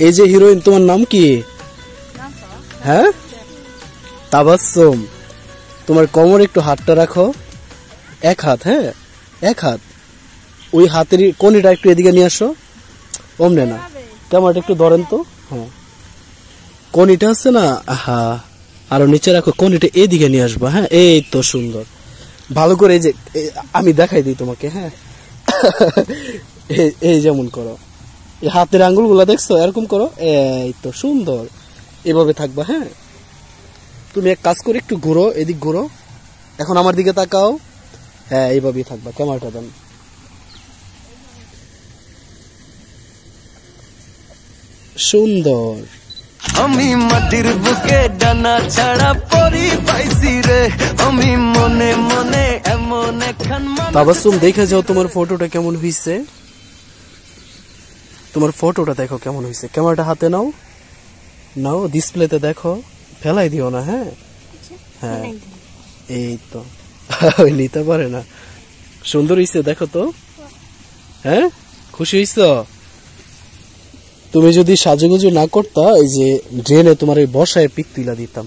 এই যে হিরোইন, তোমার নাম কি? হ্যাঁ, তাবাসসুম। তোমার কোমরে একটু হাতটা রাখো, এক হাত। হ্যাঁ, এক হাত। ওই হাতের কনিটা একটু এদিকে নিয়ে আসো। অমনে না, ক্যামেরাটা একটু ধরেন তো। হ্যাঁ, কনিটা আছে না, হ্যাঁ, আরো নিচে রাখো। কনিটা এদিকে নিয়ে আসবা। হ্যাঁ, এই তো সুন্দর। ভালো করে এই যে আমি দেখাই দিই তোমাকে। হ্যাঁ, এই যেমন করো, এই হাতের আঙ্গুল গুলা দেখছো, এরকম করো। এই তো সুন্দর, এভাবে থাকবা। হ্যাঁ, তুমি এক কাজ করে একটু ঘুরো, এদিক ঘুরো। এখন আমার দিকে তাকাও। হ্যাঁ, এইভাবেই থাকবা। ক্যামেরাটা দেন। সুন্দর। আমি মাটির বুকে ডানা ছাড়া পরি পাইছি রে, আমি মনে মনে এমন একখান। তাবাসসুম, দেখে যাও তোমার ফটোটা কেমন হইছে। তোমার ফটোটা দেখো কেমন হইছে। ক্যামেরাটা হাতে নাও, নাও ডিসপ্লেতে দেখো, ফেলাই দিও না। হ্যাঁ, হ্যাঁ, এই তো। ওই নিতে পারে না। সুন্দর হইছে, দেখো তো। হ্যাঁ, খুশি হইছ? তুমি যদি সাজুগুজু না করতা, এই যে ড্রেনে তোমার এই বসায় পিক তুলা দিতাম।